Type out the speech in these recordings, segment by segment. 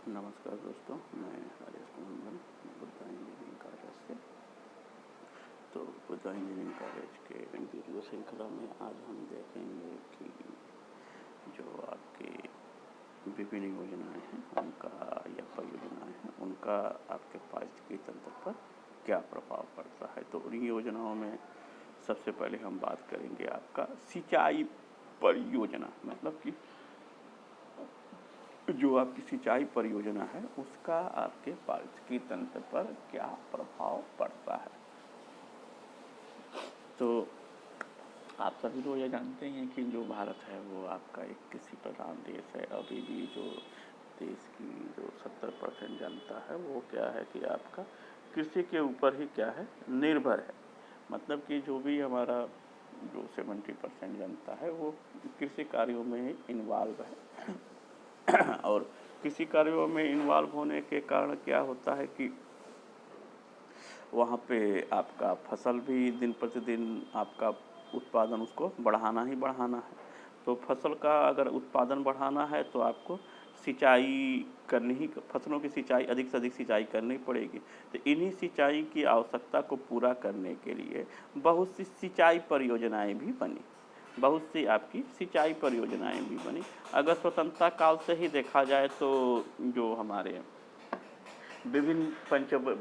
नमस्कार दोस्तों, मैं राजेश कुमार बुद्धा इंजीनियरिंग कॉलेज से। तो बुद्धा इंजीनियरिंग कॉलेज के वीडियो श्रृंखला में आज हम देखेंगे कि जो आपकी विभिन्न योजनाएं हैं उनका या परियोजनाएं हैं उनका आपके पारिस्थितिकी तंत्र पर क्या प्रभाव पड़ता है। तो उन योजनाओं में सबसे पहले हम बात करेंगे आपका सिंचाई परियोजना, मतलब कि जो आपकी सिंचाई परियोजना है उसका आपके पारिस्थितिकी तंत्र पर क्या प्रभाव पड़ता है। तो आप सभी लोग ये जानते हैं कि जो भारत है वो आपका एक कृषि प्रधान देश है। अभी भी जो देश की जो 70% जनता है वो क्या है कि आपका कृषि के ऊपर ही क्या है निर्भर है। मतलब कि जो भी हमारा जो 70% जनता है वो कृषि कार्यों में ही इन्वॉल्व है। और कृषि कार्यों में इन्वॉल्व होने के कारण क्या होता है कि वहाँ पे आपका फसल भी दिन प्रतिदिन आपका उत्पादन उसको बढ़ाना ही बढ़ाना है। तो फसल का अगर उत्पादन बढ़ाना है तो आपको सिंचाई करनी ही, फसलों की सिंचाई अधिक से अधिक सिंचाई करनी पड़ेगी। तो इन्हीं सिंचाई की आवश्यकता को पूरा करने के लिए बहुत सी सिंचाई परियोजनाएं भी बनी, बहुत सी आपकी सिंचाई परियोजनाएं भी बनी। अगर स्वतंत्रता काल से ही देखा जाए तो जो हमारे विभिन्न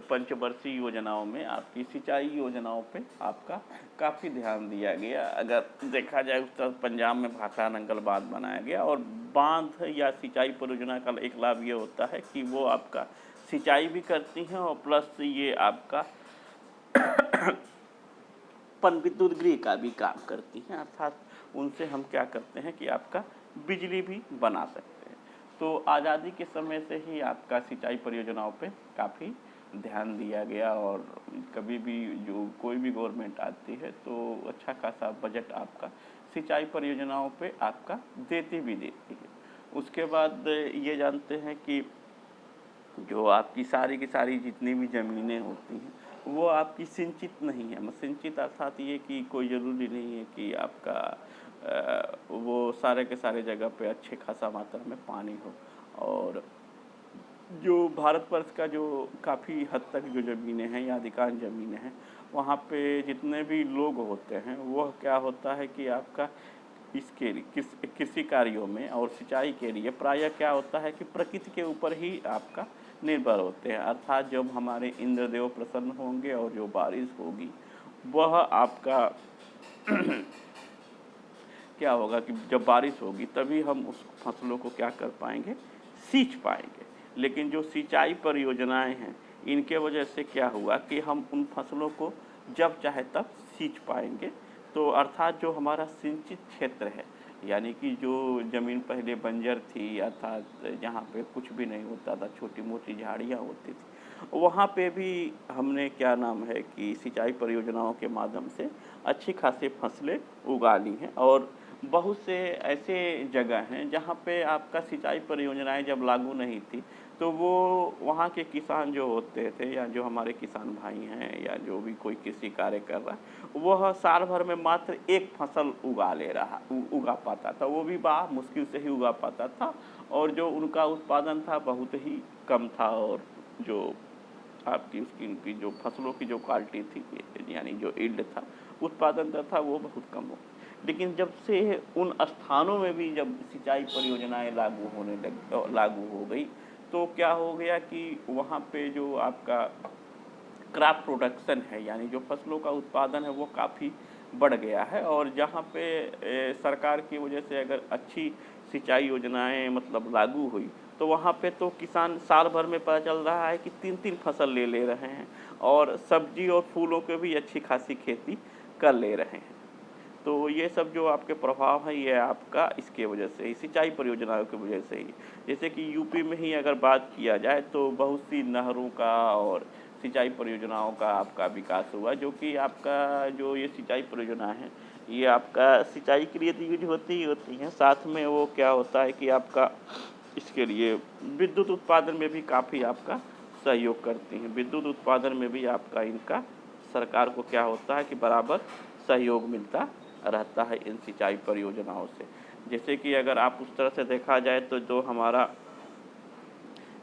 पंचवर्षीय योजनाओं में आपकी सिंचाई योजनाओं पे आपका काफ़ी ध्यान दिया गया। अगर देखा जाए उत्तर पंजाब में भाखड़ा नंगल बांध बनाया गया, और बांध या सिंचाई परियोजना का एक लाभ ये होता है कि वो आपका सिंचाई भी करती हैं और प्लस ये आपका पनविद्युत गृह का भी काम करती हैं। अर्थात उनसे हम क्या करते हैं कि आपका बिजली भी बना सकते हैं। तो आज़ादी के समय से ही आपका सिंचाई परियोजनाओं पे काफ़ी ध्यान दिया गया, और कभी भी जो कोई भी गवर्नमेंट आती है तो अच्छा खासा बजट आपका सिंचाई परियोजनाओं पे आपका देती भी देती है। उसके बाद ये जानते हैं कि जो आपकी सारी की सारी जितनी भी ज़मीनें होती हैं वो आपकी सिंचित नहीं है। सिंचित अर्थात ये कि कोई ज़रूरी नहीं है कि आपका वो सारे के सारे जगह पे अच्छे खासा मात्रा में पानी हो। और जो भारतवर्ष का जो काफ़ी हद तक जो ज़मीनें हैं या अधिकांश ज़मीनें हैं वहाँ पे जितने भी लोग होते हैं वह क्या होता है कि आपका इसके कृषि कार्यों में और सिंचाई के लिए प्रायः क्या होता है कि प्रकृति के ऊपर ही आपका निर्भर होते हैं। अर्थात जब हमारे इंद्रदेव प्रसन्न होंगे और जो बारिश होगी वह आपका क्या होगा कि जब बारिश होगी तभी हम उस फसलों को क्या कर पाएंगे, सींच पाएंगे। लेकिन जो सिंचाई परियोजनाएं हैं इनके वजह से क्या हुआ कि हम उन फसलों को जब चाहे तब सींच पाएंगे। तो अर्थात जो हमारा सिंचित क्षेत्र है, यानी कि जो ज़मीन पहले बंजर थी अर्थात जहाँ पे कुछ भी नहीं होता था, छोटी मोटी झाड़ियाँ होती थी, वहाँ पे भी हमने क्या नाम है कि सिंचाई परियोजनाओं के माध्यम से अच्छी खासी फसलें उगा ली हैं। और बहुत से ऐसे जगह हैं जहाँ पे आपका सिंचाई परियोजनाएं जब लागू नहीं थी तो वो वहाँ के किसान जो होते थे या जो हमारे किसान भाई हैं या जो भी कोई कृषि कार्य कर रहा है वह साल भर में मात्र एक फसल उगा पाता था, वो भी बड़ा मुश्किल से ही उगा पाता था। और जो उनका उत्पादन था बहुत ही कम था, और जो आपकी उसकी उनकी जो फसलों की जो क्वालिटी थी यानी जो ईल्ड था, उत्पादन था वो बहुत कम हो। लेकिन जब से उन स्थानों में भी जब सिंचाई परियोजनाएं लागू हो गई तो क्या हो गया कि वहाँ पे जो आपका क्रॉप प्रोडक्शन है यानी जो फसलों का उत्पादन है वो काफ़ी बढ़ गया है। और जहाँ पे सरकार की वजह से अगर अच्छी सिंचाई योजनाएं मतलब लागू हुई तो वहाँ पे तो किसान साल भर में पता चल रहा है कि 3-3 फसल ले रहे हैं, और सब्जी और फूलों के भी अच्छी खासी खेती कर ले रहे हैं। तो ये सब जो आपके प्रभाव है ये आपका इसके वजह से ही, सिंचाई परियोजनाओं की वजह से ही। जैसे कि यूपी में ही अगर बात किया जाए तो बहुत सी नहरों का और सिंचाई परियोजनाओं का आपका विकास हुआ, जो कि आपका जो ये सिंचाई परियोजना है ये आपका सिंचाई के लिए तो यूज होती ही होती हैं, साथ में वो क्या होता है कि आपका इसके लिए विद्युत उत्पादन में भी काफ़ी आपका सहयोग करती हैं। विद्युत उत्पादन में भी आपका इनका सरकार को क्या होता है कि बराबर सहयोग मिलता रहता है इन सिंचाई परियोजनाओं से। जैसे कि अगर आप उस तरह से देखा जाए तो जो हमारा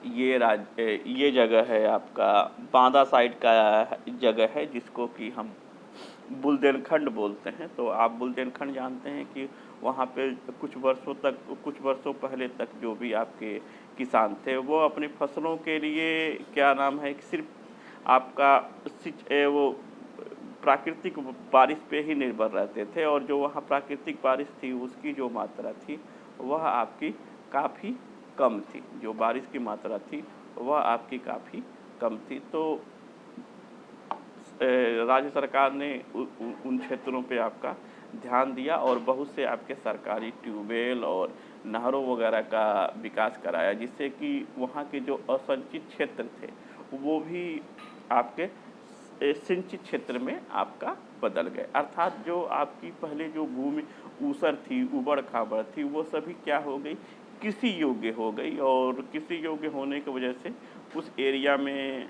ये जगह है आपका बांदा साइड का जगह है, जिसको कि हम बुंदेलखंड बोलते हैं। तो आप बुंदेलखंड जानते हैं कि वहाँ पे कुछ वर्षों पहले तक जो भी आपके किसान थे, वो अपनी फसलों के लिए क्या नाम है कि सिर्फ आपका वो प्राकृतिक बारिश पे ही निर्भर रहते थे, और जो वहाँ प्राकृतिक बारिश थी उसकी जो मात्रा थी वह आपकी काफ़ी कम थी। जो बारिश की मात्रा थी वह आपकी काफ़ी कम थी। तो राज्य सरकार ने उन क्षेत्रों पे आपका ध्यान दिया और बहुत से आपके सरकारी ट्यूबवेल और नहरों वगैरह का विकास कराया, जिससे कि वहाँ के जो असिंचित क्षेत्र थे वो भी आपके सिंचित क्षेत्र में आपका बदल गए। अर्थात जो आपकी पहले जो भूमि ऊसर थी, उबड़ खाबड़ थी, वो सभी क्या हो गई, कृषि योग्य हो गई। और कृषि योग्य होने की वजह से उस एरिया में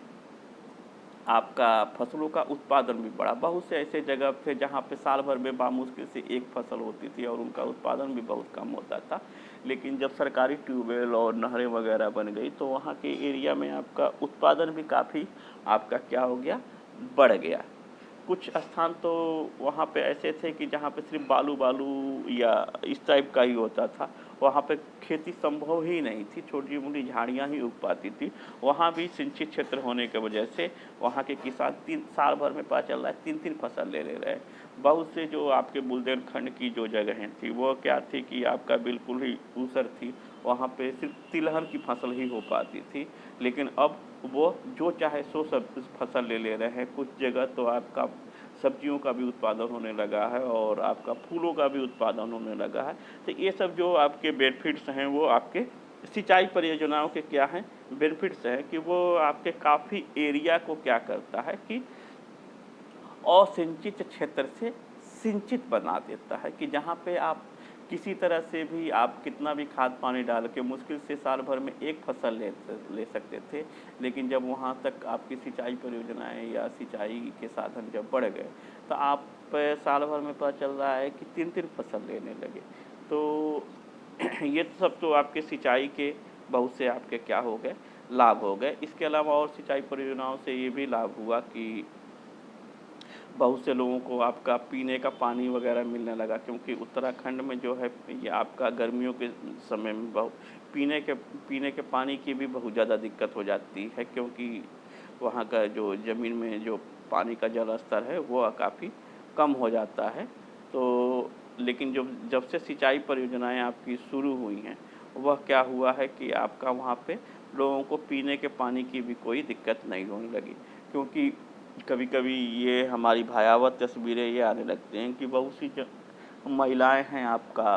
आपका फसलों का उत्पादन भी बढ़ा। बहुत से ऐसे जगह थे जहाँ पे साल भर में बामुश्किल से एक फसल होती थी और उनका उत्पादन भी बहुत कम होता था। लेकिन जब सरकारी ट्यूबवेल और नहरें वगैरह बन गई तो वहाँ के एरिया में आपका उत्पादन भी काफ़ी आपका क्या हो गया, बढ़ गया। कुछ स्थान तो वहाँ पे ऐसे थे कि जहाँ पे सिर्फ बालू बालू या इस टाइप का ही होता था, वहाँ पे खेती संभव ही नहीं थी, छोटी मोटी झाड़ियाँ ही उग पाती थी। वहाँ भी सिंचित क्षेत्र होने की वजह से वहाँ के किसान तीन साल भर में पता चल रहा है 3-3 फसल ले रहे हैं। बहुत से जो आपके बुंदेलखंड की जो जगहें थी वो क्या थी कि आपका बिल्कुल ही ऊसर थी, वहाँ पे सिर्फ तिलहन की फसल ही हो पाती थी। लेकिन अब वो जो चाहे सो सब फसल ले रहे हैं। कुछ जगह तो आपका सब्जियों का भी उत्पादन होने लगा है और आपका फूलों का भी उत्पादन होने लगा है। तो ये सब जो आपके बेनिफिट्स हैं वो आपके सिंचाई परियोजनाओं के क्या हैं, बेनिफिट्स हैं कि वो आपके काफ़ी एरिया को क्या करता है कि असिंचित क्षेत्र से सिंचित बना देता है। कि जहाँ पे आप किसी तरह से भी आप कितना भी खाद पानी डाल के मुश्किल से साल भर में एक फसल ले सकते थे, लेकिन जब वहाँ तक आपकी सिंचाई परियोजनाएं या सिंचाई के साधन जब बढ़ गए तो आप साल भर में पता चल रहा है कि 3-3 फसल लेने लगे। तो ये सब तो आपके सिंचाई के बहुत से आपके क्या हो गए, लाभ हो गए। इसके अलावा और सिंचाई परियोजनाओं से ये भी लाभ हुआ कि बहुत से लोगों को आपका पीने का पानी वगैरह मिलने लगा, क्योंकि उत्तराखंड में जो है ये आपका गर्मियों के समय में बहुत पीने के पानी की भी बहुत ज़्यादा दिक्कत हो जाती है, क्योंकि वहाँ का जो ज़मीन में जो पानी का जल स्तर है वो काफ़ी कम हो जाता है। तो लेकिन जब से सिंचाई परियोजनाएं आपकी शुरू हुई हैं, वह क्या हुआ है कि आपका वहाँ पे लोगों को पीने के पानी की भी कोई दिक्कत नहीं होने लगी। क्योंकि कभी-कभी ये हमारी भयावह तस्वीरें ये आने लगती हैं कि बहुत सी महिलाएं हैं आपका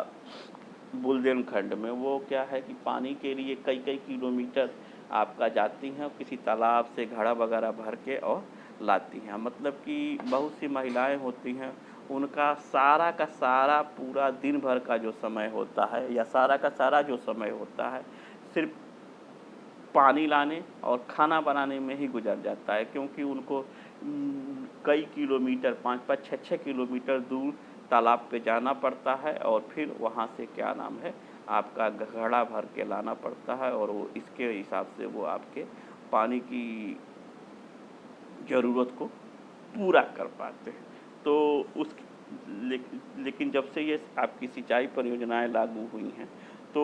बुंदेलखंड में, वो क्या है कि पानी के लिए कई-कई किलोमीटर आपका जाती हैं और किसी तालाब से घड़ा वगैरह भर के और लाती हैं। मतलब कि बहुत सी महिलाएं होती हैं, उनका सारा का सारा पूरा दिन भर का जो समय होता है या सारा का सारा जो समय होता है, सिर्फ पानी लाने और खाना बनाने में ही गुजर जाता है। क्योंकि उनको कई किलोमीटर 5-5, 6-6 किलोमीटर दूर तालाब पे जाना पड़ता है और फिर वहाँ से क्या नाम है आपका घड़ा भर के लाना पड़ता है, और वो इसके हिसाब से वो आपके पानी की ज़रूरत को पूरा कर पाते हैं। तो उस लेकिन जब से ये आपकी सिंचाई परियोजनाएं लागू हुई हैं तो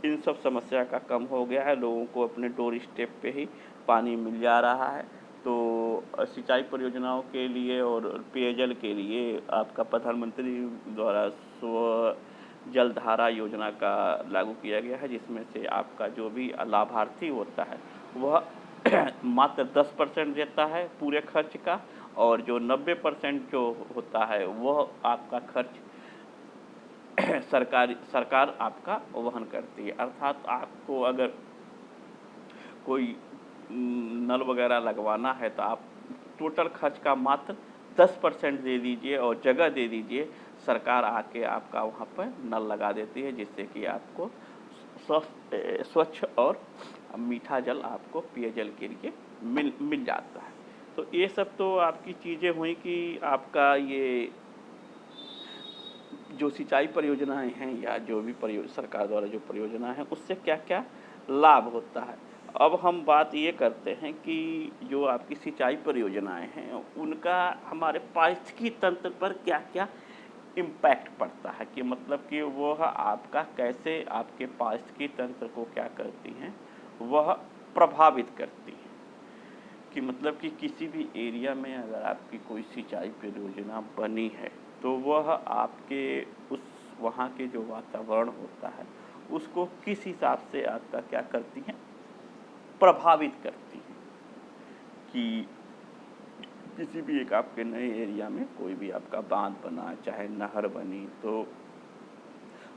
इन सब समस्या का कम हो गया है, लोगों को अपने डोर स्टेप पे ही पानी मिल जा रहा है। तो सिंचाई परियोजनाओं के लिए और पेयजल के लिए आपका प्रधानमंत्री द्वारा जलधारा योजना का लागू किया गया है, जिसमें से आपका जो भी लाभार्थी होता है वह मात्र 10% देता है पूरे खर्च का, और जो 90% जो होता है वह आपका खर्च सरकार आपका वहन करती है। अर्थात आपको अगर कोई नल वगैरह लगवाना है तो आप टोटल खर्च का मात्र 10% दे दीजिए और जगह दे दीजिए, सरकार आके आपका वहाँ पर नल लगा देती है, जिससे कि आपको स्वच्छ और मीठा जल आपको पेयजल के लिए मिल जाता है। तो ये सब तो आपकी चीज़ें हुई कि आपका ये जो सिंचाई परियोजनाएं हैं या जो भी सरकार द्वारा जो परियोजना है उससे क्या क्या लाभ होता है। अब हम बात ये करते हैं कि जो आपकी सिंचाई परियोजनाएँ हैं, उनका हमारे पारिस्थितिकी तंत्र पर क्या-क्या इम्पैक्ट पड़ता है, कि मतलब कि वह आपका कैसे आपके पारिस्थितिकी तंत्र को क्या करती हैं, वह प्रभावित करती हैं। कि मतलब कि किसी भी एरिया में अगर आपकी कोई सिंचाई परियोजना बनी है, तो वह आपके उस वहाँ के जो वातावरण होता है, उसको किस हिसाब से आपका क्या करती हैं, प्रभावित करती हैं। कि किसी भी एक आपके नए एरिया में कोई भी आपका बाँध बना, चाहे नहर बनी, तो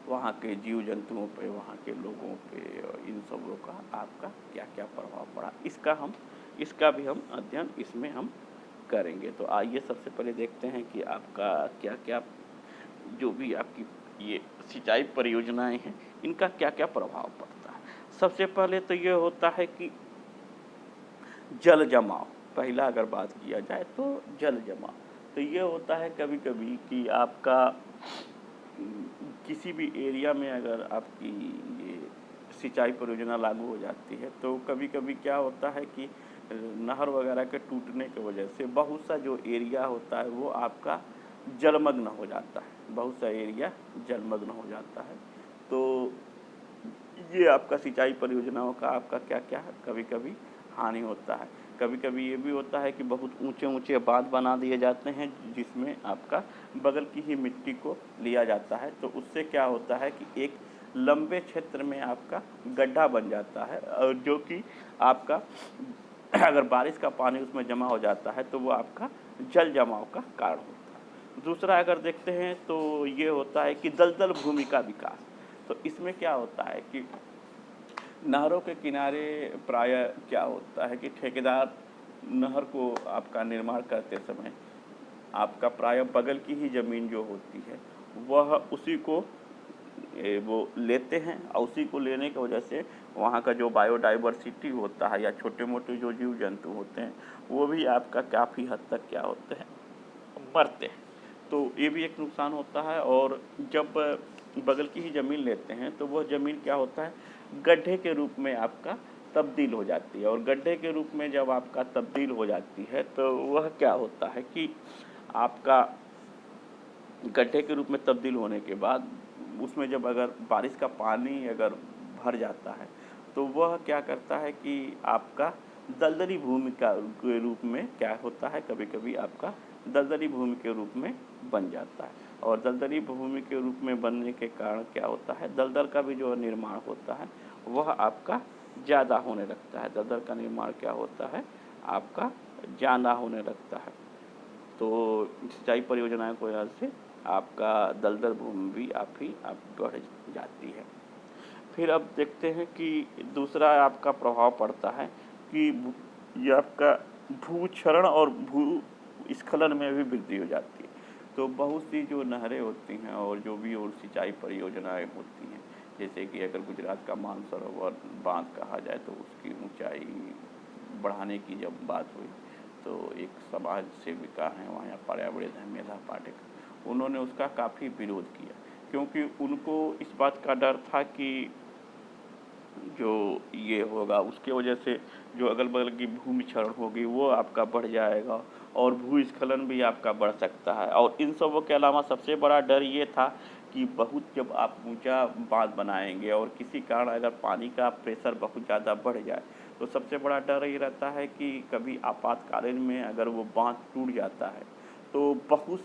वहाँ के जीव-जंतुओं पे, वहाँ के लोगों पे और इन सबों का आपका क्या-क्या प्रभाव पड़ा, इसका भी हम अध्ययन इसमें हम करेंगे। तो आइए सबसे पहले देखते हैं कि आपका क्या-क्या जो भी आपकी ये सिंचाई परियोजनाएँ हैं, इनका क्या-क्या प्रभाव पड़ता है। सबसे पहले तो ये होता है कि जल जमाव, पहला अगर बात किया जाए तो जल जमाव। तो ये होता है कभी-कभी कि आपका किसी भी एरिया में अगर आपकी ये सिंचाई परियोजना लागू हो जाती है, तो कभी-कभी क्या होता है कि नहर वगैरह के टूटने की वजह से बहुत सा जो एरिया होता है वो आपका जलमग्न हो जाता है, बहुत सा एरिया जलमग्न हो जाता है। तो ये आपका सिंचाई परियोजनाओं का आपका क्या-क्या है, कभी-कभी हानि होता है। कभी-कभी ये भी होता है कि बहुत ऊँचे-ऊँचे बाँध बना दिए जाते हैं, जिसमें आपका बगल की ही मिट्टी को लिया जाता है। तो उससे क्या होता है कि एक लंबे क्षेत्र में आपका गड्ढा बन जाता है, और जो कि आपका अगर बारिश का पानी उसमें जमा हो जाता है, तो वो आपका जल जमाव का कारण होता है। दूसरा अगर देखते हैं तो ये होता है कि दलदल भूमि का विकास। तो इसमें क्या होता है कि नहरों के किनारे प्रायः क्या होता है कि ठेकेदार नहर को आपका निर्माण करते समय आपका प्रायः बगल की ही ज़मीन जो होती है, वह उसी को वो लेते हैं, और उसी को लेने की वजह से वहाँ का जो बायोडाइवर्सिटी होता है या छोटे-मोटे जो जीव-जंतु होते हैं, वो भी आपका काफ़ी हद तक क्या होते हैं, मरते हैं। तो ये भी एक नुकसान होता है। और जब बगल की ही ज़मीन लेते हैं, तो वह ज़मीन क्या होता है, गड्ढे के रूप में आपका तब्दील हो जाती है। और गड्ढे के रूप में जब आपका तब्दील हो जाती है, तो वह क्या होता है कि आपका गड्ढे के रूप में तब्दील होने के बाद उसमें जब अगर बारिश का पानी अगर भर जाता है, तो वह क्या करता है कि आपका दलदली भूमि के रूप में क्या होता है, कभी-कभी आपका दलदली भूमि के रूप में बन जाता है। और दलदली भूमि के रूप में बनने के कारण क्या होता है, दलदल का भी जो निर्माण होता है, वह आपका ज़्यादा होने लगता है। दलदल का निर्माण क्या होता है, आपका ज़्यादा होने लगता है। तो सिंचाई परियोजनाओं की वजह से आपका दलदल भूमि भी आप बढ़ जाती है। फिर अब देखते हैं कि दूसरा आपका प्रभाव पड़ता है कि ये आपका भू-क्षरण और भू-स्खलन में भी वृद्धि हो जाती है। तो बहुत सी जो नहरें होती हैं और जो भी और सिंचाई परियोजनाएँ होती हैं, जैसे कि अगर गुजरात का मानसरोवर बाँध कहा जाए, तो उसकी ऊँचाई बढ़ाने की जब बात हुई, तो एक समाज सेविका हैं वहाँ, पर्यावरण हैं मेधा पाटेकर, उन्होंने उसका काफ़ी विरोध किया, क्योंकि उनको इस बात का डर था कि जो ये होगा उसके वजह से जो अगल-बगल की भूमि क्षरण होगी वो आपका बढ़ जाएगा, और भूस्खलन भी आपका बढ़ सकता है। और इन सबों के अलावा सबसे बड़ा डर ये था कि बहुत जब आप ऊँचा बाँध बनाएँगे और किसी कारण अगर पानी का प्रेशर बहुत ज़्यादा बढ़ जाए, तो सबसे बड़ा डर ये रहता है कि कभी आपातकालीन में अगर वो बाँध टूट जाता है, तो बहुत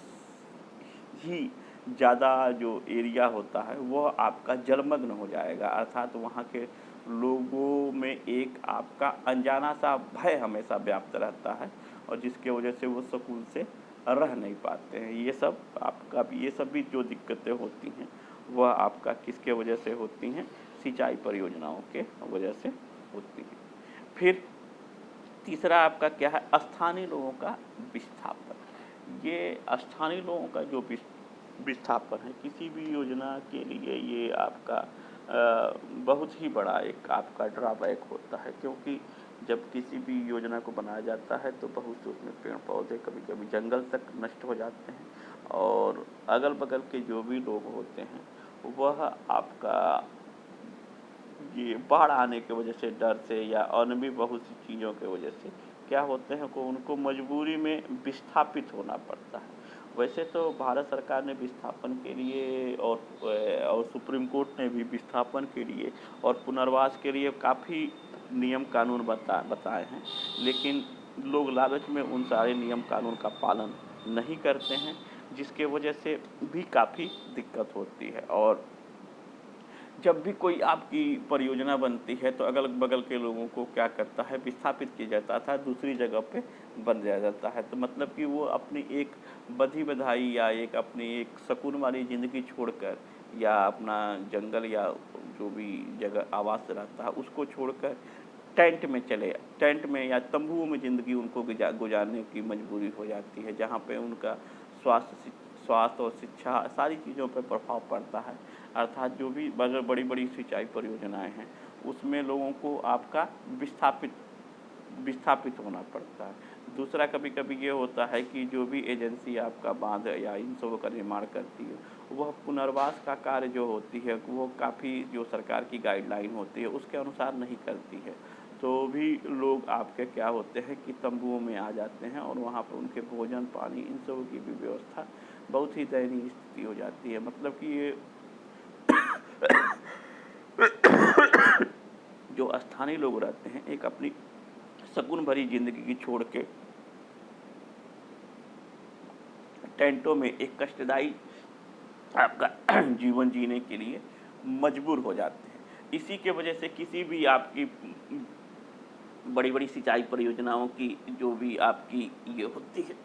ही ज़्यादा जो एरिया होता है वह आपका जलमग्न हो जाएगा, अर्थात वहाँ के लोगों में एक आपका अनजाना सा भय हमेशा व्याप्त रहता है, और जिसके वजह से वो सुकून से रह नहीं पाते हैं। ये सब भी जो दिक्कतें होती हैं, वह आपका किसके वजह से होती हैं, सिंचाई परियोजनाओं के वजह से होती हैं। फिर तीसरा आपका क्या है, स्थानीय लोगों का विस्थापन। ये स्थानीय लोगों का जो विस्थापन है, किसी भी योजना के लिए ये आपका बहुत ही बड़ा एक आपका ड्रॉबैक होता है, क्योंकि जब किसी भी योजना को बनाया जाता है, तो बहुत से उसमें पेड़-पौधे, कभी-कभी जंगल तक नष्ट हो जाते हैं, और अगल-बगल के जो भी लोग होते हैं, वह आपका ये बाढ़ आने की वजह से, डर से या और भी बहुत सी चीज़ों की वजह से क्या होते हैं को उनको मजबूरी में विस्थापित होना पड़ता है। वैसे तो भारत सरकार ने विस्थापन के लिए और सुप्रीम कोर्ट ने भी विस्थापन के लिए और पुनर्वास के लिए काफ़ी नियम कानून बताए हैं, लेकिन लोग लालच में उन सारे नियम कानून का पालन नहीं करते हैं, जिसके वजह से भी काफ़ी दिक्कत होती है। और जब भी कोई आपकी परियोजना बनती है तो अगल-बगल के लोगों को क्या करता है, विस्थापित किया जाता था, दूसरी जगह पे बन दिया जाता है। तो मतलब कि वो अपनी एक बँधी-बँधाई या एक अपनी एक सुकून वाली ज़िंदगी छोड़कर या अपना जंगल या जो भी जगह आवास रहता है उसको छोड़कर टेंट में या तंबुओं में ज़िंदगी उनको गुजारने की मजबूरी हो जाती है, जहाँ पे उनका स्वास्थ्य और शिक्षा सारी चीज़ों पे प्रभाव पड़ता है। अर्थात जो भी बड़ी-बड़ी सिंचाई परियोजनाएँ हैं, उसमें लोगों को आपका विस्थापित विस्थापित होना पड़ता है। दूसरा कभी-कभी ये होता है कि जो भी एजेंसी आपका बाँध या इन सबों का निर्माण करती है, वह पुनर्वास का कार्य जो होती है, वो काफ़ी जो सरकार की गाइडलाइन होती है, उसके अनुसार नहीं करती है। तो भी लोग आपके क्या होते हैं कि तंबुओं में आ जाते हैं और वहाँ पे उनके भोजन, पानी इन सबों की भी व्यवस्था बहुत ही दयनीय स्थिति हो जाती है। मतलब कि ये जो स्थानीय लोग रहते हैं, एक अपनी सुकून भरी ज़िंदगी छोड़ के टेंटों में एक कष्टदायी आपका जीवन जीने के लिए मजबूर हो जाते हैं। इसी के वजह से किसी भी आपकी बड़ी-बड़ी सिंचाई परियोजनाओं की जो भी आपकी ये होती है,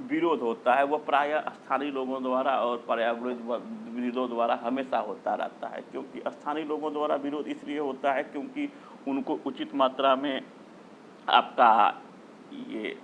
विरोध होता है, वो प्रायः स्थानीय लोगों द्वारा और पर्यावरणविदों द्वारा हमेशा होता रहता है। क्योंकि स्थानीय लोगों द्वारा विरोध इसलिए होता है क्योंकि उनको उचित मात्रा में आपका ये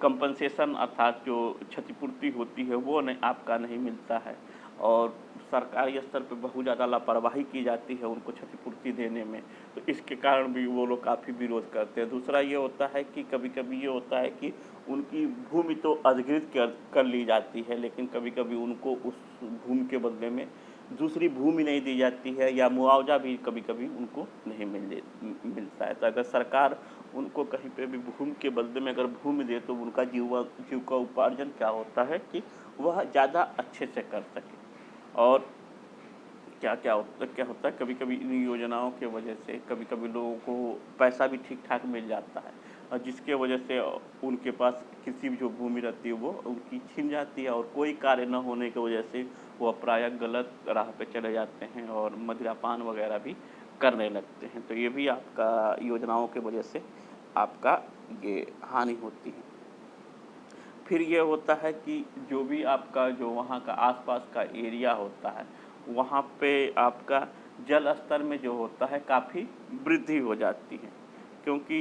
कंपनसेशन अर्थात जो क्षतिपूर्ति होती है वो आपका नहीं मिलता है और सरकारी स्तर पे बहुत ज़्यादा लापरवाही की जाती है उनको क्षतिपूर्ति देने में, तो इसके कारण भी वो लोग काफ़ी विरोध करते हैं। दूसरा ये होता है कि कभी-कभी ये होता है कि उनकी भूमि तो अधिग्रहित कर ली जाती है, लेकिन कभी-कभी उनको उस भूमि के बदले में दूसरी भूमि नहीं दी जाती है या मुआवजा भी कभी-कभी उनको नहीं मिलता है। तो अगर सरकार उनको कहीं पे भी भूमि के बदले में अगर भूमि दे तो उनका जीविकोपार्जन क्या होता है कि वह ज़्यादा अच्छे से कर सके। और क्या होता है कभी-कभी इन योजनाओं के वजह से कभी-कभी लोगों को पैसा भी ठीक-ठाक मिल जाता है और जिसके वजह से उनके पास किसी भी जो भूमि रहती है वो उनकी छिन जाती है और कोई कार्य न होने की वजह से वो प्रायः गलत राह पे चले जाते हैं और मदिरापान वगैरह भी करने लगते हैं। तो ये भी आपका योजनाओं की वजह से आपका ये हानि होती है। फिर ये होता है कि जो भी आपका जो वहाँ का आस-पास का एरिया होता है, वहाँ पे आपका जल स्तर में जो होता है काफ़ी वृद्धि हो जाती है। क्योंकि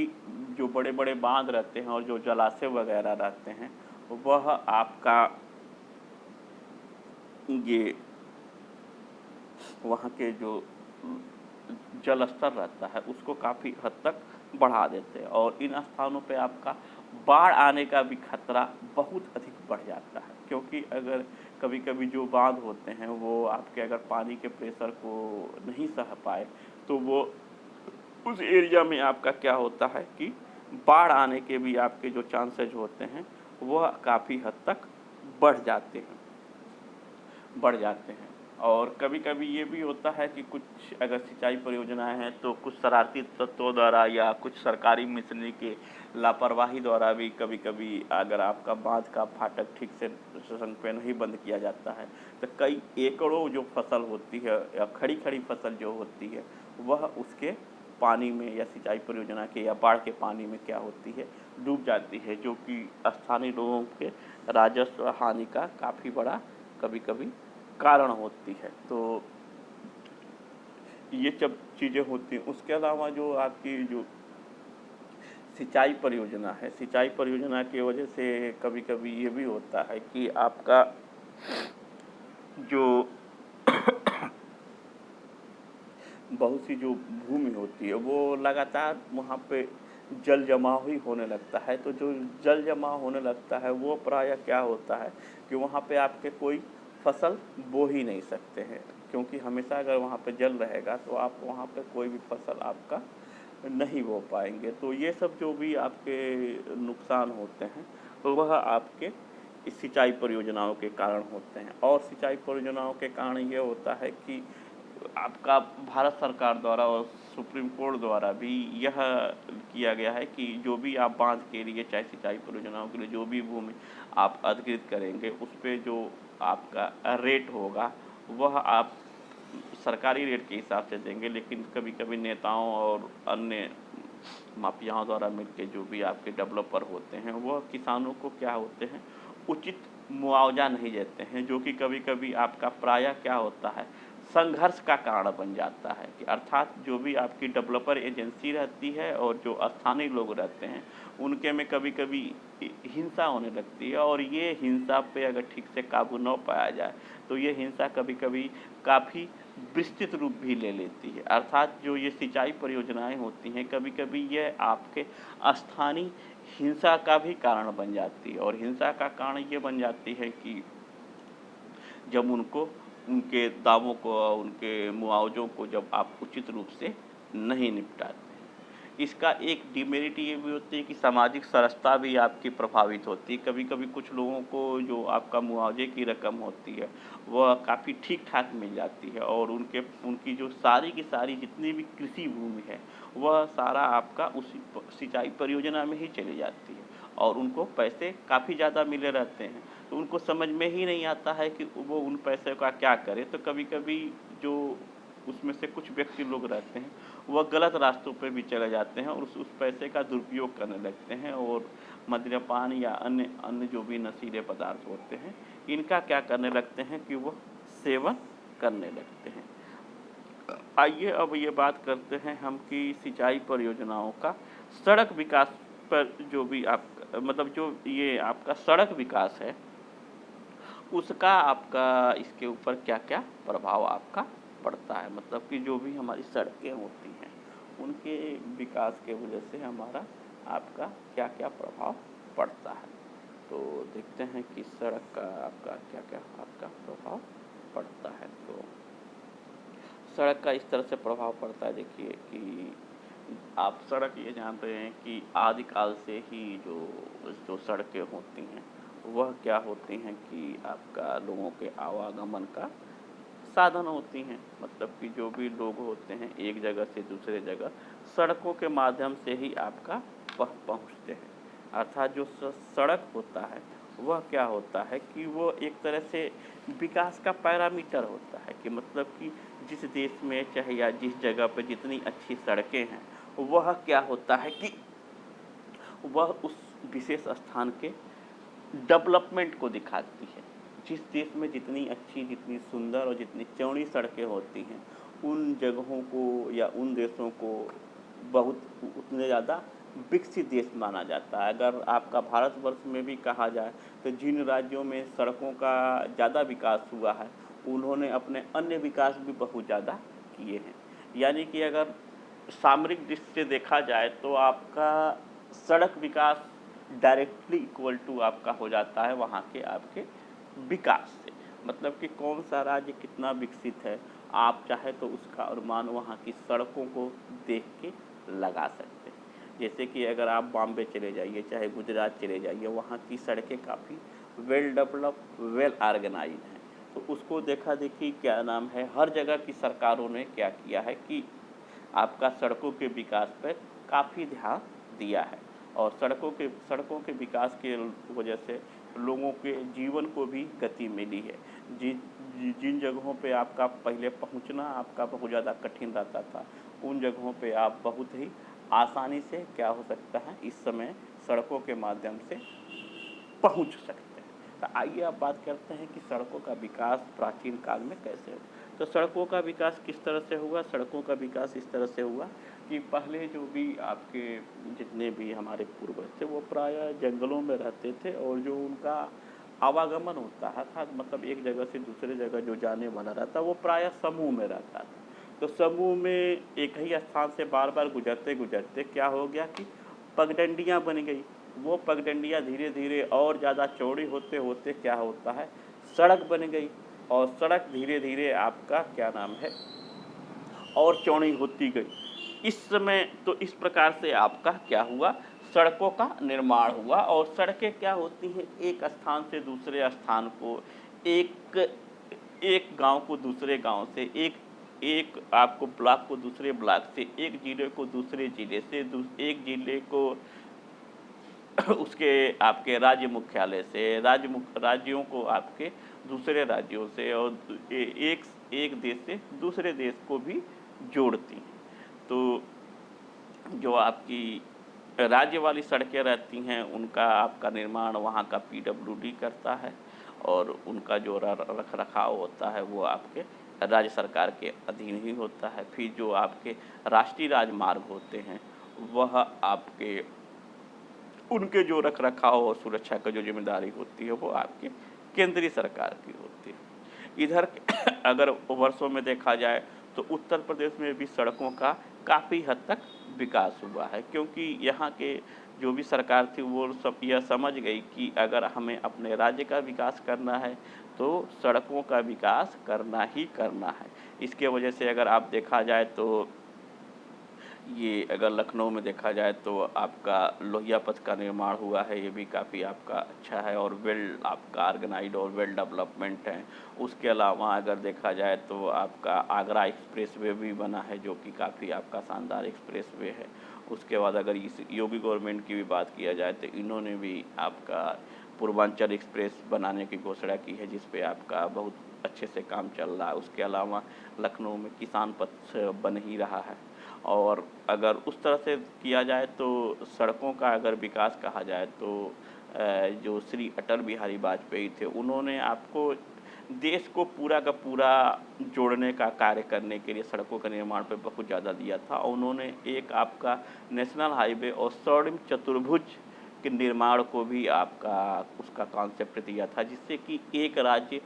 जो बड़े-बड़े बाँध रहते हैं और जो जलाशय वगैरह रहते हैं, वह आपका ये वहाँ के जो जल स्तर रहता है उसको काफ़ी हद तक बढ़ा देते हैं और इन स्थानों पे आपका बाढ़ आने का भी खतरा बहुत अधिक बढ़ जाता है। क्योंकि अगर कभी-कभी जो बाँध होते हैं वो आपके अगर पानी के प्रेशर को नहीं सह पाए तो वो उस एरिया में आपका क्या होता है कि बाढ़ आने के भी आपके जो चांसेज़ होते हैं वह काफ़ी हद तक बढ़ जाते हैं। और कभी-कभी ये भी होता है कि कुछ अगर सिंचाई परियोजनाएँ हैं तो कुछ शरारती तत्वों द्वारा या कुछ सरकारी मिशनरी के लापरवाही द्वारा भी कभी-कभी अगर आपका बाँध का फाटक ठीक से समय पे नहीं बंद किया जाता है, तो कई एकड़ों जो फसल होती है या खड़ी-खड़ी फसल जो होती है, वह उसके पानी में या सिंचाई परियोजना के या बाढ़ के पानी में क्या होती है, डूब जाती है, जो कि स्थानीय लोगों के राजस्व हानि का काफ़ी बड़ा कभी-कभी कारण होती है। तो ये सब चीज़ें होती हैं। उसके अलावा जो आपकी जो सिंचाई परियोजना है, सिंचाई परियोजना की वजह से कभी-कभी ये भी होता है कि आपका जो बहुत सी जो भूमि होती है वो लगातार वहाँ पे जल जमाव ही होने लगता है। तो जो जल जमाव होने लगता है वो प्रायः क्या होता है कि वहाँ पे आपके कोई फसल बो ही नहीं सकते हैं, क्योंकि हमेशा अगर वहाँ पे जल रहेगा तो आप वहाँ पे कोई भी फसल आपका नहीं बो पाएंगे। तो ये सब जो भी आपके नुकसान होते हैं तो वह आपके इस सिंचाई परियोजनाओं के कारण होते हैं। और सिंचाई परियोजनाओं के कारण ये होता है कि आपका भारत सरकार द्वारा और सुप्रीम कोर्ट द्वारा भी यह किया गया है कि जो भी आप बांध के लिए चाहे सिंचाई परियोजनाओं के लिए जो भी भूमि आप अधिकृत करेंगे उस पे जो आपका रेट होगा वह आप सरकारी रेट के हिसाब से देंगे। लेकिन कभी कभी नेताओं और अन्य माफियाओं द्वारा मिलकर जो भी आपके डेवलपर होते हैं वह किसानों को क्या होते हैं उचित मुआवजा नहीं देते हैं, जो कि कभी कभी आपका प्रायः क्या होता है संघर्ष का कारण बन जाता है। कि अर्थात जो भी आपकी डेवलपर एजेंसी रहती है और जो स्थानीय लोग रहते हैं उनके में कभी कभी हिंसा होने लगती है, और ये हिंसा पे अगर ठीक से काबू न पाया जाए तो ये हिंसा कभी कभी काफ़ी विस्तृत रूप भी ले लेती है। अर्थात जो ये सिंचाई परियोजनाएं होती हैं कभी कभी ये आपके स्थानीय हिंसा का भी कारण बन जाती है, और हिंसा का कारण ये बन जाती है कि जब उनको उनके दावों को उनके मुआवजों को जब आप उचित रूप से नहीं निपटाते। इसका एक डिमेरिट ये भी होती है कि सामाजिक सरसता भी आपकी प्रभावित होती है। कभी कभी कुछ लोगों को जो आपका मुआवजे की रकम होती है वह काफ़ी ठीक ठाक मिल जाती है, और उनकी जो सारी की सारी जितनी भी कृषि भूमि है वह सारा आपका उसी सिंचाई परियोजना में ही चली जाती है, और उनको पैसे काफ़ी ज़्यादा मिले रहते हैं। तो उनको समझ में ही नहीं आता है कि वो उन पैसे का क्या करें। तो कभी कभी जो उसमें से कुछ व्यक्ति लोग रहते हैं वह गलत रास्तों पे भी चले जाते हैं और उस पैसे का दुरुपयोग करने लगते हैं, और मद्यपान या अन्य अन्य जो भी नशीले पदार्थ होते हैं इनका क्या करने लगते हैं कि वह सेवन करने लगते हैं। आइए अब ये बात करते हैं हम कि सिंचाई परियोजनाओं का सड़क विकास पर जो भी आप मतलब जो ये आपका सड़क विकास है उसका आपका इसके ऊपर क्या क्या प्रभाव आपका पड़ता है। मतलब कि जो भी हमारी सड़कें होती हैं उनके विकास के वजह से हमारा आपका क्या क्या प्रभाव पड़ता है। तो देखते हैं कि सड़क का आपका क्या क्या आपका प्रभाव पड़ता है। तो सड़क का इस तरह से प्रभाव पड़ता है, देखिए कि आप सड़क ये जानते हैं कि आदिकाल से ही जो जो सड़कें होती हैं वह क्या होती हैं कि आपका लोगों के आवागमन का साधन होती हैं। मतलब कि जो भी लोग होते हैं एक जगह से दूसरे जगह सड़कों के माध्यम से ही आपका पहुँचते हैं। अर्थात जो सड़क होता है वह क्या होता है कि वो एक तरह से विकास का पैरामीटर होता है। कि मतलब कि जिस देश में चाहे या जिस जगह पर जितनी अच्छी सड़कें हैं वह क्या होता है कि वह उस विशेष स्थान के डेवलपमेंट को दिखाती है। जिस देश में जितनी अच्छी जितनी सुंदर और जितनी चौड़ी सड़कें होती हैं उन जगहों को या उन देशों को बहुत उतने ज़्यादा विकसित देश माना जाता है। अगर आपका भारतवर्ष में भी कहा जाए तो जिन राज्यों में सड़कों का ज़्यादा विकास हुआ है उन्होंने अपने अन्य विकास भी बहुत ज़्यादा किए हैं। यानी कि अगर सामरिक दृष्टि से देखा जाए तो आपका सड़क विकास डायरेक्टली इक्वल टू आपका हो जाता है वहाँ के आपके विकास से। मतलब कि कौन सा राज्य कितना विकसित है आप चाहे तो उसका अनुमान वहाँ की सड़कों को देख के लगा सकते हैं। जैसे कि अगर आप बॉम्बे चले जाइए चाहे गुजरात चले जाइए वहाँ की सड़कें काफ़ी वेल डेवलप वेल ऑर्गेनाइज हैं। तो उसको देखा देखी क्या नाम है हर जगह की सरकारों ने क्या किया है कि आपका सड़कों के विकास पर काफ़ी ध्यान दिया है, और सड़कों के विकास के वजह से लोगों के जीवन को भी गति मिली है। जिन जगहों पे आपका पहले पहुंचना आपका बहुत ज़्यादा कठिन रहता था उन जगहों पे आप बहुत ही आसानी से क्या हो सकता है इस समय सड़कों के माध्यम से पहुंच सकते हैं। तो आइए अब बात करते हैं कि सड़कों का विकास प्राचीन काल में कैसे हुआ। तो सड़कों का विकास किस तरह से हुआ। सड़कों का विकास इस तरह से हुआ कि पहले जो भी आपके जितने भी हमारे पूर्वज थे वो प्रायः जंगलों में रहते थे, और जो उनका आवागमन होता था मतलब एक जगह से दूसरे जगह जो जाने वाला रहता वो प्रायः समूह में रहता था। तो समूह में एक ही स्थान से बार बार गुजरते गुजरते क्या हो गया कि पगडंडियाँ बन गई। वो पगडंडियाँ धीरे धीरे और ज़्यादा चौड़ी होते होते क्या होता है सड़क बन गई। और सड़क धीरे धीरे आपका क्या नाम है और चौड़ी होती गई। इस समय तो इस प्रकार से आपका क्या हुआ, सड़कों का निर्माण हुआ। और सड़कें क्या होती हैं, एक स्थान से दूसरे स्थान को, एक एक गांव को दूसरे गांव से, एक एक आपको ब्लॉक को दूसरे ब्लॉक से, एक जिले को दूसरे जिले से, एक जिले को उसके आपके राज्य मुख्यालय से, राज्यों को आपके दूसरे राज्यों से, और एक एक देश से दूसरे देश को भी जोड़ती हैं। तो जो आपकी राज्य वाली सड़कें रहती हैं उनका आपका निर्माण वहाँ का पीडब्ल्यूडी करता है, और उनका जो रख रखाव होता है वो आपके राज्य सरकार के अधीन ही होता है। फिर जो आपके राष्ट्रीय राजमार्ग होते हैं वह आपके उनके जो रख रखाव और सुरक्षा की जो जिम्मेदारी होती है वो आपके केंद्रीय सरकार की होती है। इधर अगर वर्षों में देखा जाए तो उत्तर प्रदेश में भी सड़कों का काफ़ी हद तक विकास हुआ है, क्योंकि यहाँ के जो भी सरकार थी वो सब यह समझ गई कि अगर हमें अपने राज्य का विकास करना है तो सड़कों का विकास करना ही करना है। इसके वजह से अगर आप देखा जाए तो ये अगर लखनऊ में देखा जाए तो आपका लोहिया पथ का निर्माण हुआ है, ये भी काफ़ी आपका अच्छा है और वेल आपका ऑर्गेनाइज्ड और वेल डेवलपमेंट है। उसके अलावा अगर देखा जाए तो आपका आगरा एक्सप्रेस वे भी बना है जो कि काफ़ी आपका शानदार एक्सप्रेस वे है। उसके बाद अगर इस योगी गवर्नमेंट की भी बात किया जाए तो इन्होंने भी आपका पूर्वांचल एक्सप्रेस बनाने की घोषणा की है, जिस पे आपका बहुत अच्छे से काम चल रहा है। उसके अलावा लखनऊ में किसान पथ बन ही रहा है। और अगर उस तरह से किया जाए तो सड़कों का अगर विकास कहा जाए तो जो श्री अटल बिहारी वाजपेयी थे उन्होंने आपको देश को पूरा का पूरा जोड़ने का कार्य करने के लिए सड़कों का निर्माण पे बहुत ज़्यादा दिया था, और उन्होंने एक आपका नेशनल हाईवे और स्वर्णिम चतुर्भुज के निर्माण को भी आपका उसका कॉन्सेप्ट दिया था, जिससे कि एक राज्य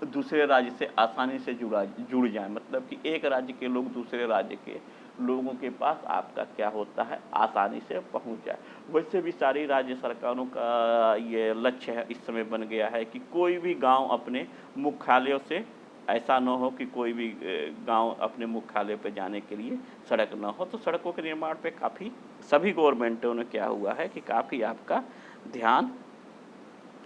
दूसरे राज्य से आसानी से जुड़ जाए, मतलब कि एक राज्य के लोग दूसरे राज्य के लोगों के पास आपका क्या होता है, आसानी से पहुंच जाए। वैसे भी सारी राज्य सरकारों का ये लक्ष्य है इस समय बन गया है कि कोई भी गांव अपने मुख्यालयों से ऐसा न हो कि कोई भी गांव अपने मुख्यालय पे जाने के लिए सड़क न हो। तो सड़कों के निर्माण पे काफ़ी सभी गवर्नमेंटों ने क्या हुआ है कि काफ़ी आपका ध्यान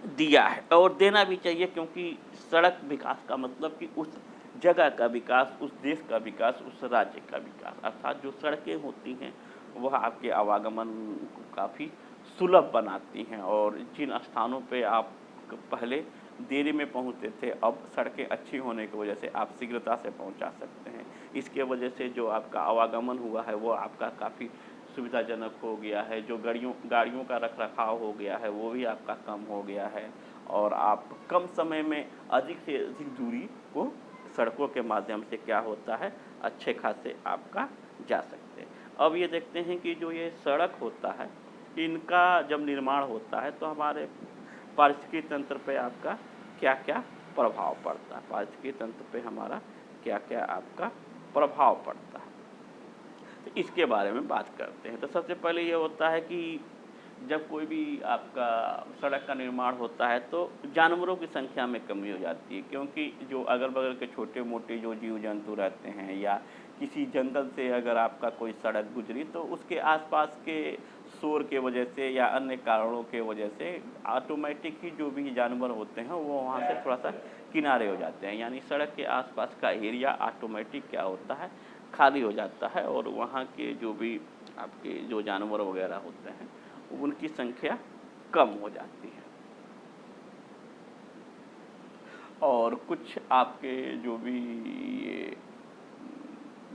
दिया है और देना भी चाहिए, क्योंकि सड़क विकास का मतलब कि उस जगह का विकास, उस देश का विकास, उस राज्य का विकास। अर्थात जो सड़कें होती हैं वह आपके आवागमन को काफ़ी सुलभ बनाती हैं, और जिन स्थानों पे आप पहले देरी में पहुंचते थे अब सड़कें अच्छी होने की वजह से आप शीघ्रता से पहुंचा सकते हैं। इसके वजह से जो आपका आवागमन हुआ है वो आपका काफ़ी सुविधाजनक हो गया है। जो गाड़ियों का रख रखाव हो गया है वो भी आपका कम हो गया है, और आप कम समय में अधिक से अधिक दूरी को सड़कों के माध्यम से क्या होता है, अच्छे खासे आपका जा सकते हैं। अब ये देखते हैं कि जो ये सड़क होता है इनका जब निर्माण होता है तो हमारे पारिस्थितिकी तंत्र पे आपका क्या क्या प्रभाव पड़ता है, पारिस्थितिकी तंत्र पे हमारा क्या क्या आपका प्रभाव पड़ता है, तो इसके बारे में बात करते हैं। तो सबसे पहले ये होता है कि जब कोई भी आपका सड़क का निर्माण होता है तो जानवरों की संख्या में कमी हो जाती है, क्योंकि जो अगल बगल के छोटे मोटे जो जीव जंतु रहते हैं या किसी जंगल से अगर आपका कोई सड़क गुजरी तो उसके आसपास के शोर के वजह से या अन्य कारणों के वजह से ऑटोमेटिक ही जो भी जानवर होते हैं वो वहाँ से थोड़ा सा किनारे हो जाते हैं, यानी सड़क के आसपास का एरिया ऑटोमेटिक क्या होता है, खाली हो जाता है, और वहाँ के जो भी आपके जो जानवर वगैरह होते हैं उनकी संख्या कम हो जाती है। और कुछ आपके जो भी ये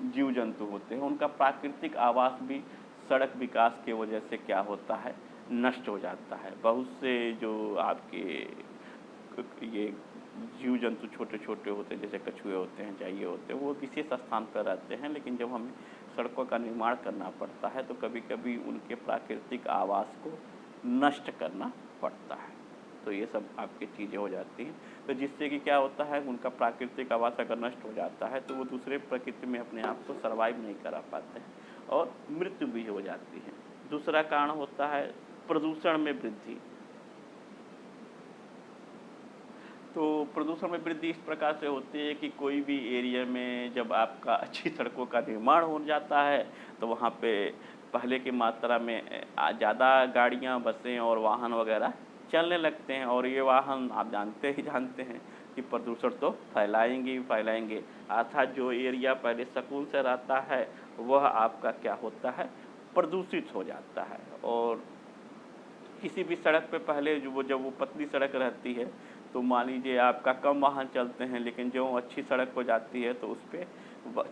जीव जंतु होते हैं उनका प्राकृतिक आवास भी सड़क विकास के वजह से क्या होता है, नष्ट हो जाता है। बहुत से जो आपके ये जीव जंतु छोटे छोटे होते हैं जैसे कछुए होते हैं, चाहिए होते हैं, वो विशेष स्थान पर रहते हैं, लेकिन जब हमें सड़कों का निर्माण करना पड़ता है तो कभी कभी उनके प्राकृतिक आवास को नष्ट करना पड़ता है। तो ये सब आपकी चीज़ें हो जाती हैं, तो जिससे कि क्या होता है उनका प्राकृतिक आवास अगर नष्ट हो जाता है तो वो दूसरे प्रकृति में अपने आप को सर्वाइव नहीं करा पाते हैं और मृत्यु भी हो जाती है। दूसरा कारण होता है प्रदूषण में वृद्धि। तो प्रदूषण में वृद्धि इस प्रकार से होती है कि कोई भी एरिया में जब आपका अच्छी सड़कों का निर्माण हो जाता है तो वहाँ पे पहले की मात्रा में ज़्यादा गाड़ियाँ, बसें और वाहन वगैरह चलने लगते हैं, और ये वाहन आप जानते ही जानते हैं कि प्रदूषण तो फैलाएंगे ही फैलाएंगे। अर्थात जो एरिया पहले सुकून से रहता है वह आपका क्या होता है, प्रदूषित हो जाता है। और किसी भी सड़क पे पहले जो जब वो पतली सड़क रहती है तो मान लीजिए आपका कम वाहन चलते हैं, लेकिन जो अच्छी सड़क हो जाती है तो उस पे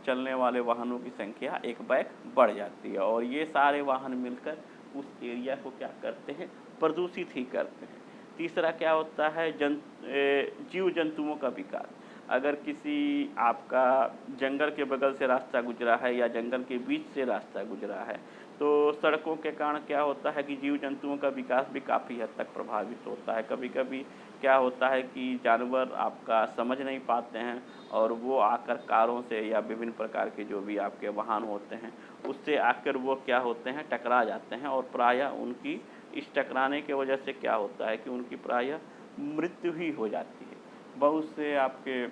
चलने वाले वाहनों की संख्या एक बैग बढ़ जाती है, और ये सारे वाहन मिलकर उस एरिया को क्या करते हैं, प्रदूषित ही करते हैं। तीसरा क्या होता है, जीव जंतुओं का विकास। अगर किसी आपका जंगल के बगल से रास्ता गुजरा है या जंगल के बीच से रास्ता गुजरा है तो सड़कों के कारण क्या होता है कि जीव जंतुओं का विकास भी काफ़ी हद तक प्रभावित होता है। कभी कभी क्या होता है कि जानवर आपका समझ नहीं पाते हैं और वो आकर कारों से या विभिन्न प्रकार के जो भी आपके वाहन होते हैं उससे आकर वो क्या होते हैं, टकरा जाते हैं, और प्रायः उनकी इस टकराने की वजह से क्या होता है कि उनकी प्रायः मृत्यु ही हो जाती है। बहुत से आपके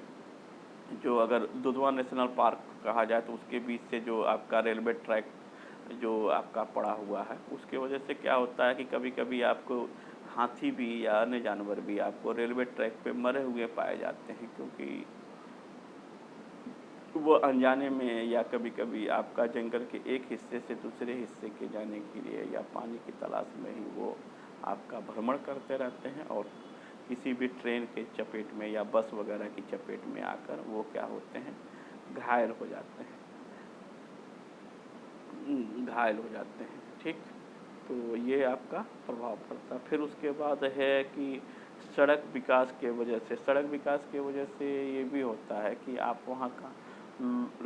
जो अगर दुधवा नेशनल पार्क कहा जाए तो उसके बीच से जो आपका रेलवे ट्रैक जो आपका पड़ा हुआ है उसके वजह से क्या होता है कि कभी कभी आपको हाथी भी या अन्य जानवर भी आपको रेलवे ट्रैक पे मरे हुए पाए जाते हैं, क्योंकि वो अनजाने में या कभी कभी आपका जंगल के एक हिस्से से दूसरे हिस्से के जाने के लिए या पानी की तलाश में ही वो आपका भ्रमण करते रहते हैं, और किसी भी ट्रेन के चपेट में या बस वगैरह की चपेट में आकर वो क्या होते हैं, घायल हो जाते हैं। घायल हो जाते हैं, ठीक। तो ये आपका प्रभाव पड़ता है। फिर उसके बाद है कि सड़क विकास के वजह से ये भी होता है कि आप वहाँ का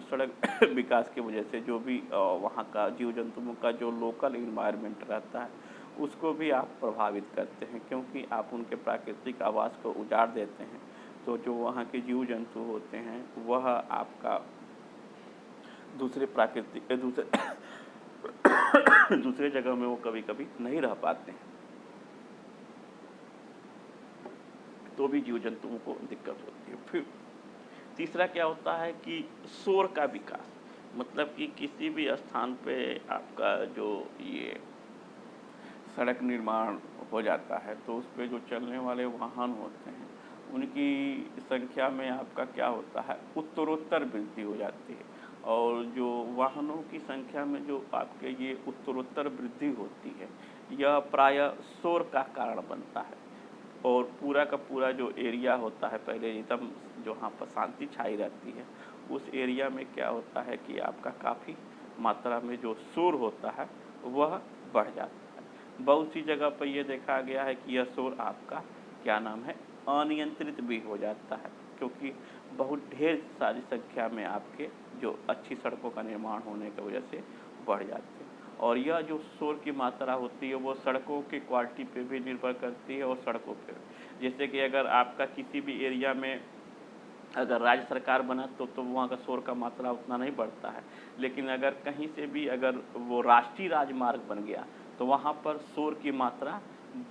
सड़क विकास की वजह से जो भी वहाँ का जीव जंतुओं का जो लोकल इन्वायरमेंट रहता है उसको भी आप प्रभावित करते हैं, क्योंकि आप उनके प्राकृतिक आवास को उजाड़ देते हैं। तो जो वहाँ के जीव जंतु होते हैं वह आपका दूसरे प्राकृतिक दूसरे जगह में वो कभी कभी नहीं रह पाते हैं, तो भी जीव जंतुओं को दिक्कत होती है। फिर तीसरा क्या होता है कि शोर का विकास, मतलब कि किसी भी स्थान पे आपका जो ये सड़क निर्माण हो जाता है तो उस पे जो चलने वाले वाहन होते हैं उनकी संख्या में आपका क्या होता है, उत्तरोत्तर वृद्धि हो जाती है। और जो वाहनों की संख्या में जो आपके ये उत्तरोत्तर वृद्धि होती है यह प्रायः शोर का कारण बनता है, और पूरा का पूरा जो एरिया होता है पहले एकदम जो वहाँ पर शांति छाई रहती है उस एरिया में क्या होता है कि आपका काफ़ी मात्रा में जो शोर होता है वह बढ़ जाता है। बहुत सी जगह पर यह देखा गया है कि यह शोर आपका क्या नाम है, अनियंत्रित भी हो जाता है, क्योंकि बहुत ढेर सारी संख्या में आपके जो अच्छी सड़कों का निर्माण होने की वजह से बढ़ जाते हैं। और यह जो शोर की मात्रा होती है वो सड़कों की क्वालिटी पे भी निर्भर करती है और सड़कों पे, जैसे कि अगर आपका किसी भी एरिया में अगर राज्य सरकार बना तो वहाँ का शोर का मात्रा उतना नहीं बढ़ता है, लेकिन अगर कहीं से भी अगर वो राष्ट्रीय राजमार्ग बन गया तो वहाँ पर शोर की मात्रा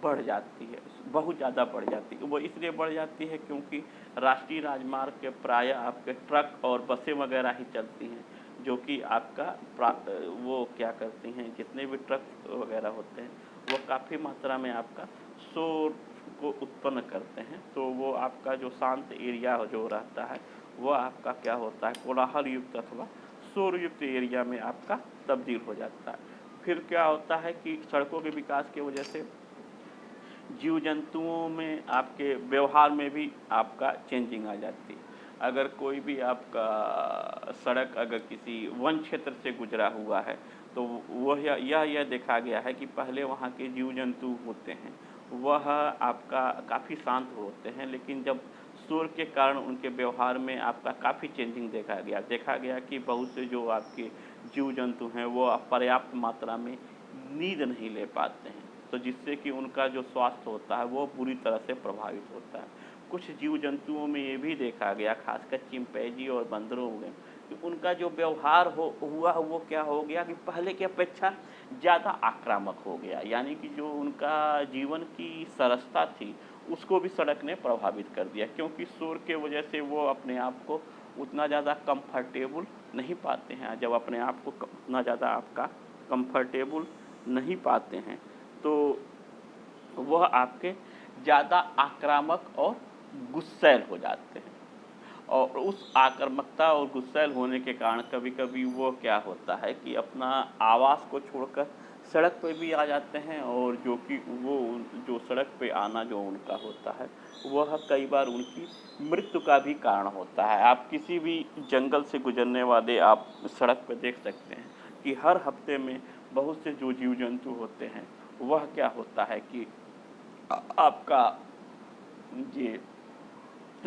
बढ़ जाती है, बहुत ज़्यादा बढ़ जाती है। वो इसलिए बढ़ जाती है क्योंकि राष्ट्रीय राजमार्ग के प्रायः आपके ट्रक और बसें वगैरह ही चलती हैं, जो कि आपका वो क्या करती हैं, जितने भी ट्रक वगैरह होते हैं वो काफ़ी मात्रा में आपका शोर को उत्पन्न करते हैं। तो वो आपका जो शांत एरिया जो रहता है वो आपका क्या होता है, कोलाहल युक्त अथवा शोर युक्त एरिया में आपका तब्दील हो जाता है। फिर क्या होता है कि सड़कों के विकास की वजह से जीव जंतुओं में आपके व्यवहार में भी आपका चेंजिंग आ जाती है। अगर कोई भी आपका सड़क अगर किसी वन क्षेत्र से गुजरा हुआ है तो वह यह देखा गया है कि पहले वहाँ के जीव जंतु होते हैं वह आपका काफ़ी शांत होते हैं, लेकिन जब शोर के कारण उनके व्यवहार में आपका काफ़ी चेंजिंग देखा गया कि बहुत से जो आपके जीव जंतु हैं वो पर्याप्त मात्रा में नींद नहीं ले पाते हैं, तो जिससे कि उनका जो स्वास्थ्य होता है वो बुरी तरह से प्रभावित होता है। कुछ जीव जंतुओं में ये भी देखा गया, खासकर चिंपैंजी और बंदरों में, कि उनका जो व्यवहार हुआ वो क्या हो गया कि पहले की अपेक्षा ज़्यादा आक्रामक हो गया। यानी कि जो उनका जीवन की सरसता थी, उसको भी सड़क ने प्रभावित कर दिया, क्योंकि शोर के वजह से वो अपने आप को उतना ज़्यादा कंफर्टेबल नहीं पाते हैं। जब अपने आप को उतना ज़्यादा आपका कंफर्टेबल नहीं पाते हैं, तो वह आपके ज़्यादा आक्रामक और गुस्सैल हो जाते हैं। और उस आक्रामकता और गुस्सैल होने के कारण कभी-कभी वो क्या होता है कि अपना आवास को छोड़कर सड़क पे भी आ जाते हैं, और जो कि वो जो सड़क पे आना जो उनका होता है, वह कई बार उनकी मृत्यु का भी कारण होता है। आप किसी भी जंगल से गुजरने वाले आप सड़क पे देख सकते हैं कि हर हफ्ते में बहुत से जो जीव-जंतु होते हैं, वह क्या होता है कि आपका ये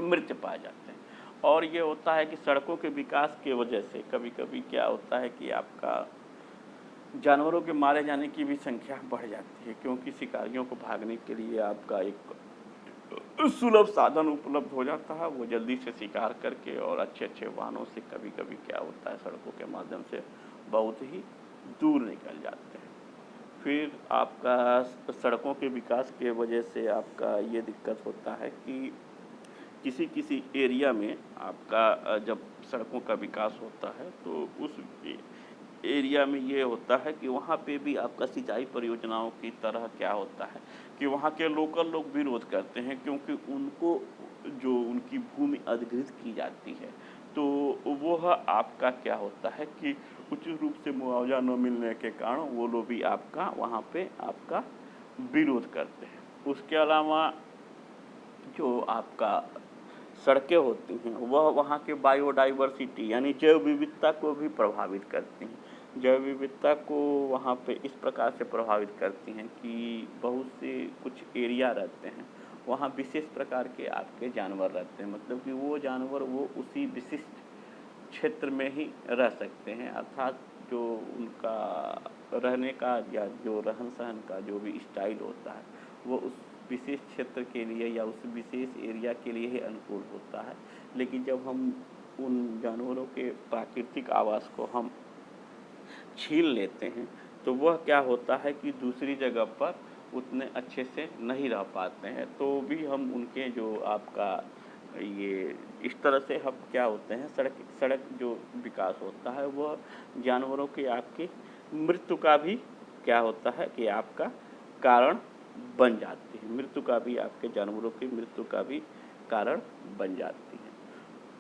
मृत्यु पाए जाते हैं। और ये होता है कि सड़कों के विकास की वजह से कभी-कभी क्या होता है कि आपका जानवरों के मारे जाने की भी संख्या बढ़ जाती है, क्योंकि शिकारियों को भागने के लिए आपका एक सुलभ साधन उपलब्ध हो जाता है। वो जल्दी से शिकार करके और अच्छे-अच्छे वाहनों से कभी-कभी क्या होता है, सड़कों के माध्यम से बहुत ही दूर निकल जाते हैं। फिर आपका सड़कों के विकास के वजह से आपका ये दिक्कत होता है कि किसी-किसी एरिया में आपका जब सड़कों का विकास होता है, तो उस एरिया में ये होता है कि वहाँ पे भी आपका सिंचाई परियोजनाओं की तरह क्या होता है कि वहाँ के लोकल लोग विरोध करते हैं, क्योंकि उनको जो उनकी भूमि अधिग्रहित की जाती है, तो वह आपका क्या होता है कि उचित रूप से मुआवजा न मिलने के कारण वो लोग भी आपका वहाँ पे आपका विरोध करते हैं। उसके अलावा जो आपका सड़कें होती हैं, वह वहाँ के बायोडाइवर्सिटी यानी जैव विविधता को भी प्रभावित करती हैं। जैव विविधता को वहाँ पे इस प्रकार से प्रभावित करती हैं कि बहुत से कुछ एरिया रहते हैं, वहाँ विशेष प्रकार के आपके जानवर रहते हैं। मतलब कि वो जानवर वो उसी विशिष्ट क्षेत्र में ही रह सकते हैं, अर्थात जो उनका रहने का या जो रहन-सहन का जो भी स्टाइल होता है, वो उस विशेष क्षेत्र के लिए या उस विशेष एरिया के लिए ही अनुकूल होता है। लेकिन जब हम उन जानवरों के प्राकृतिक आवास को हम छीन लेते हैं, तो वह क्या होता है कि दूसरी जगह पर उतने अच्छे से नहीं रह पाते हैं। तो भी हम उनके जो आपका ये इस तरह से हम क्या होते हैं, सड़क सड़क जो विकास होता है, वह जानवरों के आपकी मृत्यु का भी क्या होता है कि आपका कारण बन जाती है। मृत्यु का भी आपके जानवरों की मृत्यु का भी कारण बन जाती है।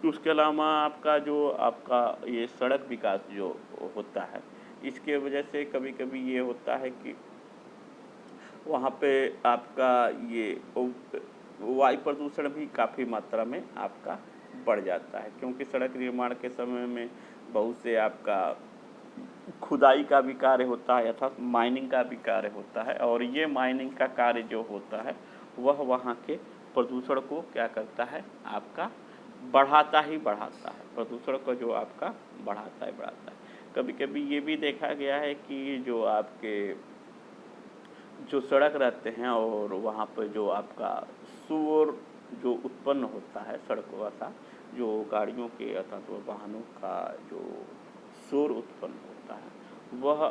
उसके अलावा आपका ये सड़क विकास जो होता है, इसके वजह से कभी-कभी ये होता है कि वहाँ पे आपका ये वायु प्रदूषण भी काफ़ी मात्रा में आपका बढ़ जाता है, क्योंकि सड़क निर्माण के समय में बहुत से आपका खुदाई का भी कार्य होता है, अर्थात माइनिंग का भी कार्य होता है, और ये माइनिंग का कार्य जो होता है, वह वहाँ के प्रदूषण को क्या करता है, आपका बढ़ाता ही बढ़ाता है। प्रदूषण को जो आपका बढ़ाता ही बढ़ाता है। कभी-कभी ये भी देखा गया है कि जो आपके जो सड़क रहते हैं और वहाँ पर जो आपका शोर जो उत्पन्न होता है सड़कों का, जो गाड़ियों के अर्थात वाहनों का जो शोर उत्पन्न होता है, वह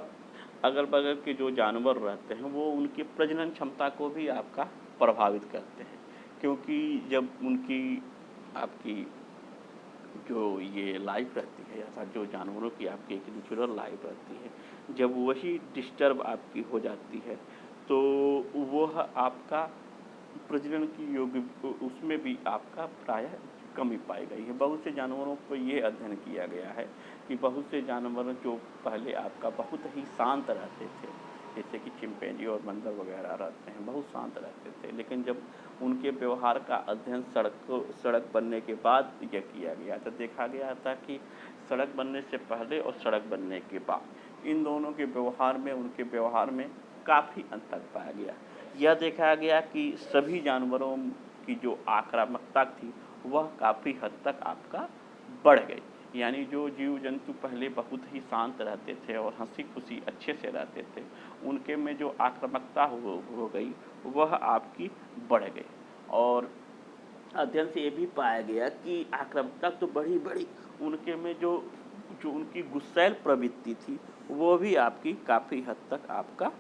अगल-बगल के जो जानवर रहते हैं, वो उनकी प्रजनन क्षमता को भी आपका प्रभावित करते हैं। क्योंकि जब उनकी आपकी जो ये लाइफ रहती है, अर्थात जो जानवरों की आपकी एक नेचुरल लाइफ रहती है, जब वही डिस्टर्ब आपकी हो जाती है, तो वह आपका प्रजनन की योग्य उसमें भी आपका प्रायः कमी पाई गई है। बहुत से जानवरों पर ये अध्ययन किया गया है कि बहुत से जानवर जो पहले आपका बहुत ही शांत रहते थे, जैसे कि चिंपैंजी और बंदर वगैरह रहते हैं, बहुत शांत रहते थे, लेकिन जब उनके व्यवहार का अध्ययन सड़क बनने के बाद यह किया गया, तो देखा गया था कि सड़क बनने से पहले और सड़क बनने के बाद इन दोनों के व्यवहार में, उनके व्यवहार में काफ़ी अंतर पाया गया। यह देखा गया कि सभी जानवरों की जो आक्रामकता थी, वह काफ़ी हद तक आपका बढ़ गई। यानी जो जीव-जंतु पहले बहुत ही शांत रहते थे और हँसी-खुशी अच्छे से रहते थे, उनके में जो आक्रामकता हो गई, वह आपकी बढ़ गई। और अध्ययन से ये भी पाया गया कि आक्रामकता तो बढ़ी, उनके में जो जो उनकी गुस्सैल प्रवृत्ति थी वो भी आपकी काफ़ी हद तक आपका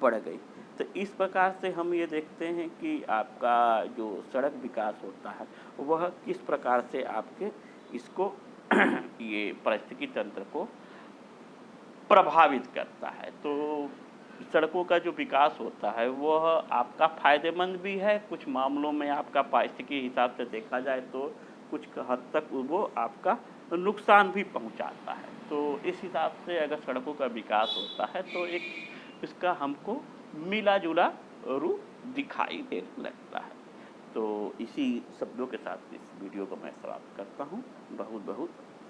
बढ़ गई। तो इस प्रकार से हम ये देखते हैं कि आपका जो सड़क विकास होता है वह किस प्रकार से आपके इसको ये पारिस्थितिकी तंत्र को प्रभावित करता है। तो सड़कों का जो विकास होता है वह आपका फ़ायदेमंद भी है, कुछ मामलों में आपका पारिस्थितिकी के हिसाब से देखा जाए तो कुछ हद तक वो आपका नुकसान भी पहुंचाता है। तो इस हिसाब से अगर सड़कों का विकास होता है तो एक इसका हमको मिला-जुला रूप दिखाई देने लगता है। तो इसी शब्दों के साथ इस वीडियो को मैं समाप्त करता हूँ। बहुत-बहुत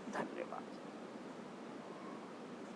धन्यवाद।